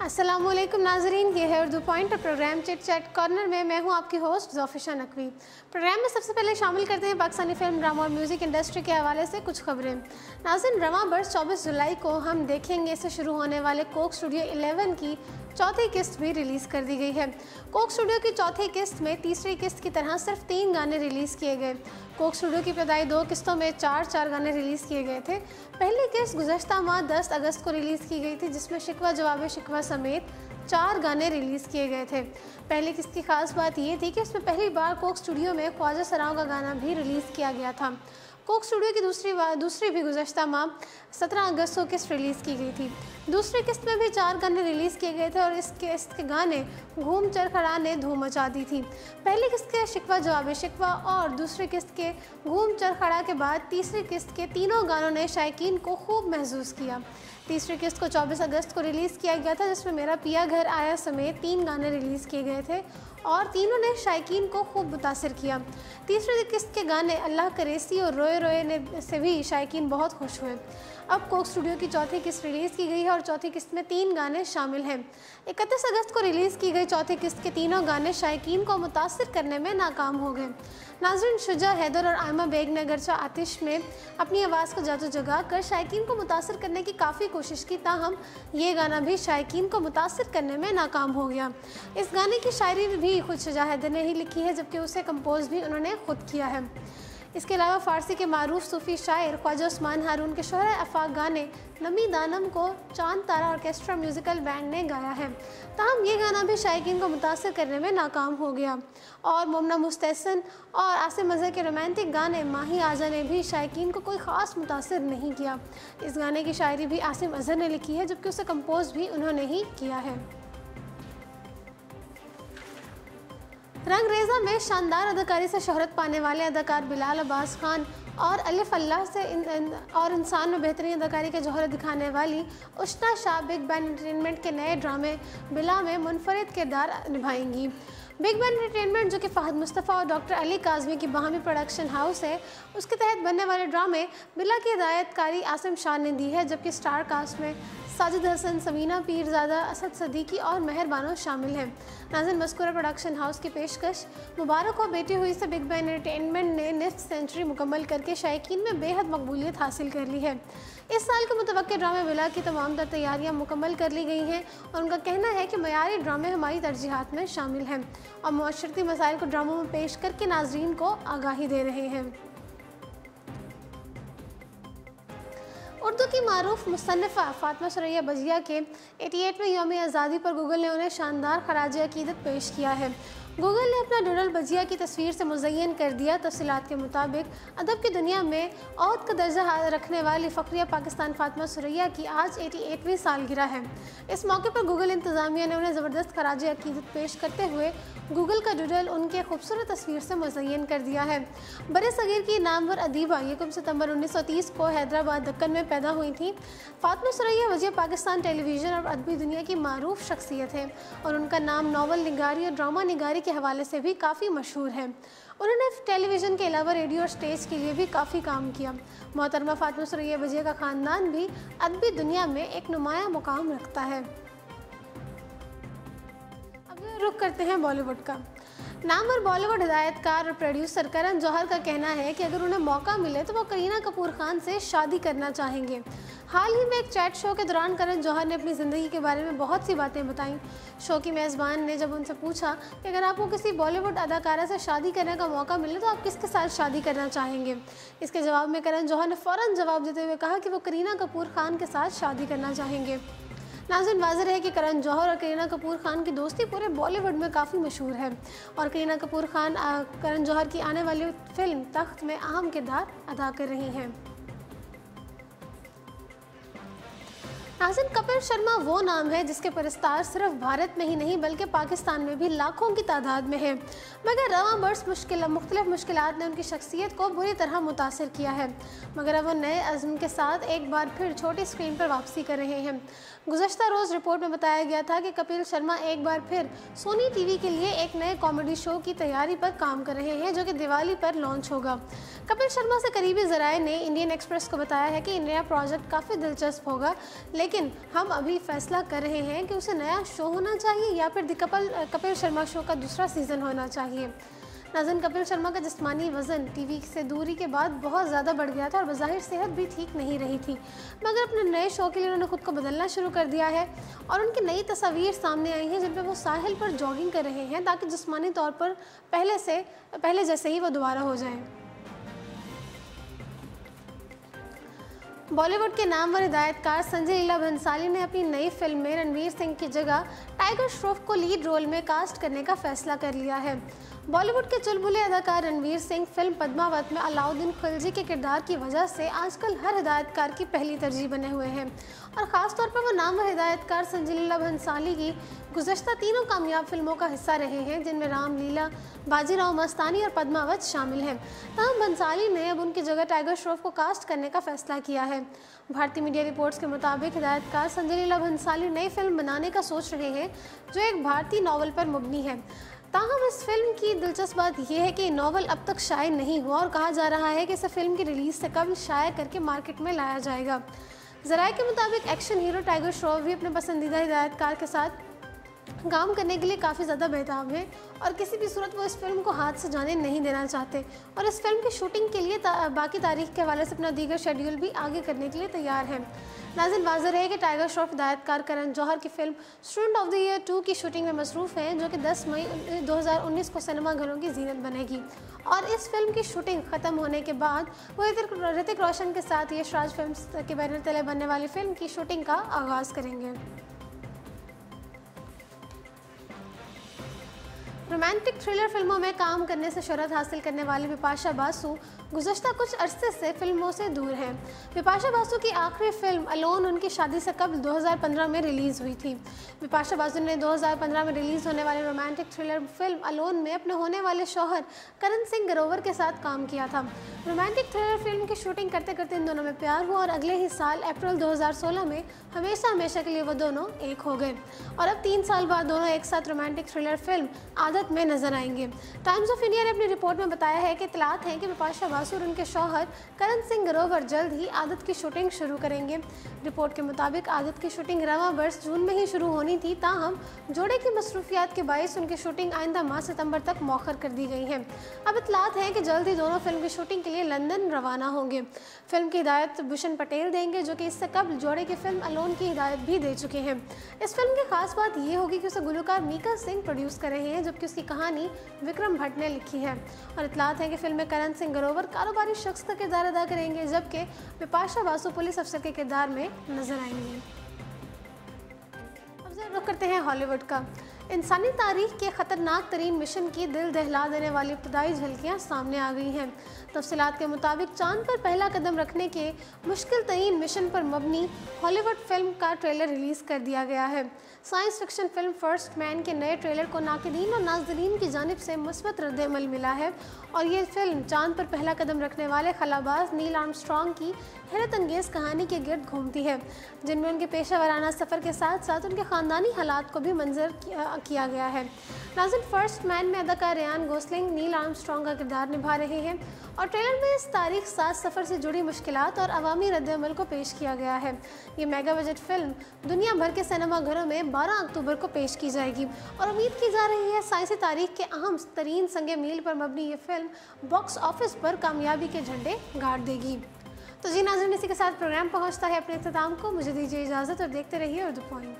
अस्सलामुअलैकुम नाजरीन, ये है उर्दू पॉइंट और प्रोग्राम चिट चैट कॉर्नर में मैं हूं आपकी होस्ट ज़ोफिशा नकवी। प्रोग्राम में सबसे पहले शामिल करते हैं पाकिस्तानी फिल्म, ड्रामा और म्यूज़िक इंडस्ट्री के हवाले से कुछ खबरें। नाज़रीन, ड्रामा बर्स 24 जुलाई को हम देखेंगे से शुरू होने वाले कोक स्टूडियो 11 की चौथी किस्त भी रिलीज़ कर दी गई है। कोक स्टूडियो की चौथी किस्त में तीसरी किस्त की तरह सिर्फ 3 गाने रिलीज़ किए गए। कोक स्टूडियो की इब्तदाई 2 किस्तों में 4 गाने रिलीज़ किए गए थे। पहली किस्त गुज़श्ता माह 10 अगस्त को रिलीज़ की गई थी, जिसमें शिकवा जवाब शिकवा समेत 4 गाने रिलीज़ किए गए थे। पहली किस्त की खास बात ये थी कि उसमें पहली बार कोक स्टूडियो में ख्वाजा सराओं का गाना भी रिलीज़ किया गया था। कोक स्टूडियो की दूसरी भी गुज़श्ता माह 17 अगस्त को किस्त रिलीज़ की गई थी। दूसरी किस्त में भी 4 गाने रिलीज़ किए गए थे और इस किस्त के गाने घूम चरखड़ा ने धूम मचा दी थी। पहली किस्त के शिकवा जवाब शिकवा और दूसरी किस्त के घूम चरखड़ा के बाद तीसरी किस्त के तीनों गानों ने शायकीन को खूब महसूस किया। तीसरी किस्त को 24 अगस्त को रिलीज़ किया गया था, जिसमें मेरा पिया घर आया समेत 3 गाने रिलीज़ किए गए थे और तीनों ने शायकीन को खूब मुतासिर किया। तीसरी किस्त के गाने अल्लाह करेसी और रोए रोए ने से भी शायकीन बहुत खुश हुए। अब कोक स्टूडियो की चौथी किस्त रिलीज़ की गई है और चौथी किस्त में 3 गाने शामिल हैं। 31 अगस्त को रिलीज़ की गई चौथी किस्त के तीनों गाने शायकीन को मुतासिर करने में नाकाम हो गए। नाज़रीन, शुजा, हैदर और आयमा बेग ने अगरचा आतिश में अपनी आवाज़ को जादू जगा कर शायकीन को मुतासिर करने की काफ़ी कोशिश की, ताहम ये गाना भी शायकीन को मुतासिर करने में नाकाम हो गया। इस गाने की शायरी भी खुद शुजा हैदर ने ही लिखी है, जबकि उसे कंपोज भी उन्होंने खुद किया है। इसके अलावा फ़ारसी के मारूफ सूफ़ी शायर ख्वाजा उस्मान हारून के शोहरा आफाक गाने नमी दानम को चांद तारा ऑर्केस्ट्रा म्यूज़िकल बैंड ने गाया है, ताहम ये गाना भी शायकीन को मुतासिर करने में नाकाम हो गया। और मोमना मुस्तहसन और आसिम अज़हर के रोमांटिक गाने माही आजा ने भी शायकीन को कोई ख़ास मुतासिर नहीं किया। इस गाने की शायरी भी आसिम अज़हर ने लिखी है, जबकि उसे कंपोज भी उन्होंने ही किया है। रंगरेज़ा में शानदार अदाकारी से शोहरत पाने वाले अदाकार बिलाल अब्बास खान और अलिफ अल्लाह से और इंसान में बेहतरीन अदाकारी के जौहर दिखाने वाली Ushna Shah Big Ben entertainment के नए ड्रामे बिला में मुनफरिद किरदार निभाएंगी। बिग बैन एंटरटेनमेंट, जो कि फ़हद मुस्तफ़ा और डॉक्टर अली काज़मी की बाहमी प्रोडक्शन हाउस है, उसके तहत बनने वाले ड्रामे बिला की हिदायतकारी आसिम शाह ने दी है, जबकि स्टार कास्ट में साजिद हसन, समीना पीरज़ादा, असद सदीकी और मेहर बानो शामिल हैं। नाज़रीन, मज़कूरा प्रोडक्शन हाउस की पेशकश मुबारक हो बेटी हुई से बिग बैन एंटरटेनमेंट ने निफ्ट सेंचुरी मुकम्मल करके शायकीन में बेहद मकबूलियत हासिल कर ली है। इस साल के मुतवक्के ड्रामे बिला की तमाम तर तैयारियाँ मुकम्मल कर ली गई हैं और उनका कहना है कि मयारी ड्रामे हमारी तरजीहात में शामिल हैं और मुआशरती मसाइल को ड्रामों में पेश करके नाजरीन को आगाही दे रहे हैं। उर्दू की मारूफ मुसन्निफ़ा फ़ातिमा सुरैया बजिया के 88वें यौम आज़ादी पर गूगल ने उन्हें शानदार खराज अक़ीदत पेश किया है। गूगल ने अपना डूडल बजिया की तस्वीर से मुज़य्यन कर दिया। तफसीलात के मुताबिक अदब की दुनिया में औद का दर्जा रखने वाली फ़ख्रिया पाकिस्तान फ़ातिमा सुरैया की आज 88वीं सालगिरह है। इस मौके पर गूगल इंतज़ामिया ने उन्हें ज़बरदस्त खराज अक़ीदत पेश करते हुए गूगल का डूडल उनके खूबसूरत तस्वीर से मुज़य्यन कर दिया है। बरे सगीर की नामवर अदीबा 1 सितंबर 1930 को हैदराबाद दक्कन में पैदा हुई थी। फ़ातिमा सुरैया बजिया पाकिस्तान टेलीविज़न और अदबी दुनिया की मारूफ शख्सियत है और उनका नाम नावल निगारी और ड्रामा निगारी के हवाले से भी काफ़ी मशहूर है। उन्होंने टेलीविज़न के अलावा रेडियो और स्टेज के लिए भी काफ़ी काम किया। मोहतरमा फ़ातिमा सुरैया बजिया का ख़ानदान भी अदबी दुनिया में एक नुमाया मुकाम रखता है। अब रुख करते हैं बॉलीवुड का। नामवर बॉलीवुड हिदायतकार और प्रोड्यूसर करण जौहर का कहना है कि अगर उन्हें मौका मिले तो वो करीना कपूर खान से शादी करना चाहेंगे। हाल ही में एक चैट शो के दौरान करण जौहर ने अपनी ज़िंदगी के बारे में बहुत सी बातें बताईं। शो की मेज़बान ने जब उनसे पूछा कि अगर आपको किसी बॉलीवुड अदाकारा से शादी करने का मौका मिले तो आप किसके साथ शादी करना चाहेंगे, इसके जवाब में करण जौहर ने फ़ौरन जवाब देते हुए कहा कि वो करीना कपूर खान के साथ शादी करना चाहेंगे। नाज़रीन, वाज़ेह है कि करण जौहर और करीना कपूर खान की दोस्ती पूरे बॉलीवुड में काफ़ी मशहूर है और करीना कपूर खान करण जौहर की आने वाली फिल्म तख्त में अहम किरदार अदा कर रही हैं। नाज़रीन, कपिल शर्मा वो नाम है जिसके परस्तार सिर्फ भारत में ही नहीं बल्कि पाकिस्तान में भी लाखों की तादाद में है, मगर रवां बरस मुख्तलिफ मुश्किलात ने उनकी शख्सियत को बुरी तरह मुतासिर किया है, मगर अब वो नए अज़्म के साथ एक बार फिर छोटी स्क्रीन पर वापसी कर रहे हैं। गुज़श्ता रोज़ रिपोर्ट में बताया गया था कि कपिल शर्मा एक बार फिर सोनी टीवी के लिए एक नए कॉमेडी शो की तैयारी पर काम कर रहे हैं, जो कि दिवाली पर लॉन्च होगा। कपिल शर्मा से करीबी ज़राए ने इंडियन एक्सप्रेस को बताया है कि नया प्रोजेक्ट काफ़ी दिलचस्प होगा, लेकिन लेकिन हम अभी फैसला कर रहे हैं कि उसे नया शो होना चाहिए या फिर कपिल शर्मा शो का दूसरा सीज़न होना चाहिए। नाज़रीन, कपिल शर्मा का जिस्मानी वज़न टीवी से दूरी के बाद बहुत ज़्यादा बढ़ गया था और बज़ाहिर सेहत भी ठीक नहीं रही थी, मगर अपने नए शो के लिए उन्होंने खुद को बदलना शुरू कर दिया है और उनकी नई तस्वीर सामने आई हैं जिन पर वो साहिल पर जॉगिंग कर रहे हैं ताकि जिस्मानी तौर पर पहले जैसे ही वो दोबारा हो जाएं। बॉलीवुड के नामवर हिदायतकार संजय लीला भंसाली ने अपनी नई फिल्म में रणवीर सिंह की जगह टाइगर श्रॉफ को लीड रोल में कास्ट करने का फैसला कर लिया है। बॉलीवुड के चुलबुले अदाकार रणवीर सिंह फिल्म पद्मावत में अलाउद्दीन खिलजी के किरदार की वजह से आजकल हर हिदायतकार की पहली तरजीह बने हुए हैं और ख़ासतौर पर वो नामवर हिदायतकार संजय लीला भंसाली की गुज़श्ता तीनों कामयाब फिल्मों का हिस्सा रहे हैं, जिनमें रामलीला, बाजीराव मस्तानी और पद्मावत शामिल हैं। तमाम भंसाली ने अब उनकी जगह टाइगर श्रॉफ को कास्ट करने का फैसला किया है। भारतीय मीडिया रिपोर्ट्स के मुताबिक हिदायतकार संजय लीला भंसाली नई फिल्म बनाने का सोच रहे हैं जो एक भारतीय नावल पर मबनी है। ताहम इस फिल्म की दिलचस्प बात यह है कि नावल अब तक शाये नहीं हुआ और कहा जा रहा है कि इसे फिल्म की रिलीज़ से कबल शाया करके मार्केट में लाया जाएगा। ज़राए के मुताबिक एक्शन हीरो टाइगर श्रॉफ भी अपने पसंदीदा हिदायतकार के साथ काम करने के लिए काफ़ी ज़्यादा बेताब है और किसी भी सूरत वो इस फिल्म को हाथ से जाने नहीं देना चाहते और इस फिल्म की शूटिंग के लिए बाकी तारीख के हवाले से अपना दीगर शेड्यूल भी आगे करने के लिए तैयार हैं। नाज़रीन, वाज़ेह है कि टाइगर श्रॉफ हिदायतकार करण जौहर की film student of the year 2 की शूटिंग में मसरूफ़ हैं, जो कि 10 मई 2019 को सिनेमाघरों की जीनत बनेगी और इस फिल्म की शूटिंग ख़त्म होने के बाद वो ऋतिक रोशन के साथ यश राज फिल्म्स के बैनर तले बनने वाली फिल्म की शूटिंग का आगाज़ करेंगे। रोमांटिक थ्रिलर फिल्मों में काम करने से शोहरत हासिल करने वाली बिपाशा बासु गुज़श्ता कुछ अरसे से फिल्मों से दूर हैं। बिपाशा बासु की आखिरी फिल्म अलोन उनकी शादी से कबल 2015 में रिलीज़ हुई थी। बिपाशा बासु ने 2015 में रिलीज़ होने वाली रोमांटिक थ्रिलर फिल्म अलोन में अपने होने वाले शौहर करण सिंह ग्रोवर के साथ काम किया था। रोमांटिक थ्रिलर फिल्म की शूटिंग करते करते इन दोनों में प्यार हुआ और अगले ही साल अप्रैल 2016 में हमेशा के लिए वो दोनों एक हो गए और अब 3 साल बाद दोनों एक साथ रोमांटिक थ्रिलर फिल्म आदत में नजर आएंगे। टाइम्स ऑफ इंडिया ने अपनी रिपोर्ट में बताया है कि इत्तलात हैं कि बिपाशा बासु और उनके शौहर करण सिंह ग्रोवर जल्द ही आदत की शूटिंग शुरू करेंगे। रिपोर्ट के मुताबिक आदत की शूटिंग रवां वर्ष जून में ही शुरू होनी थी, ताहम जोड़े की मसरूफियात के बायस उनकी शूटिंग आइंदा माह सितंबर तक मौखर कर दी गई है। अब इत्तलात हैं कि जल्द ही दोनों फिल्म की शूटिंग के लिए लंदन रवाना होंगे। फिल्म की हिदायत भूषण पटेल देंगे, जो कि इससे कबल जोड़े की फिल्म अलोन की हिदायत भी दे चुके हैं। इस फिल्म की खास बात यह होगी कि उसे गुलकार मीका सिंह प्रोड्यूस कर रहे हैं, जबकि उसकी कहानी विक्रम भट्ट ने लिखी है और इत्तलात है कि फिल्म में करण सिंह ग्रोवर कारोबारी शख्स का किरदार अदा करेंगे, जबकि बिपाशा बासु पुलिस अफसर के किरदार में नजर आएंगे। अब जरा रुख करते हैं हॉलीवुड का। इंसानी तारीख के ख़तरनाक तरीन मिशन की दिल दहला देने वाली इब्तदाई झलकियाँ सामने आ गई हैं। तफसीलात के मुताबिक चांद पर पहला कदम रखने के मुश्किल तरीन मिशन पर मबनी हॉलीवुड फिल्म का ट्रेलर रिलीज़ कर दिया गया है। Science fiction film first man के नए ट्रेलर को नाक़दीन और नाज़रीन की जानिब से मुस्बत रद्द-ए-अमल मिला है और ये फिल्म चांद पर पहला कदम रखने वाले खलाबाज नील आर्मस्ट्रॉन्ग की हैरत अंगेज़ कहानी के गिर्द घूमती है, जिनमें उनके पेशा वराना सफ़र के साथ साथ उनके ख़ानदानी हालात को भी मंजर किया गया है। नाज़रीन, फर्स्ट मैन में अदाकार रियान गोसलिंग नील आर्मस्ट्रॉन्ग का किरदार निभा रहे हैं और ट्रेलर में इस तारीख साज सफ़र से जुड़ी मुश्किलात और अवामी रद्द-ए-अमल को पेश किया गया है। ये मेगा बजट फिल्म दुनिया भर के सिनेमाघरों में 12 अक्टूबर को पेश की जाएगी और उम्मीद की जा रही है साइंसी तारीख के अहम तरीन संगे मील पर मबनी ये फिल्म बॉक्स ऑफिस पर कामयाबी के झंडे गाड़ देगी। तो जी नाज़रीन, इसी के साथ प्रोग्राम पहुंचता है अपने इख्तिताम को। मुझे दीजिए इजाज़त और देखते रहिए उर्दू पॉइंट।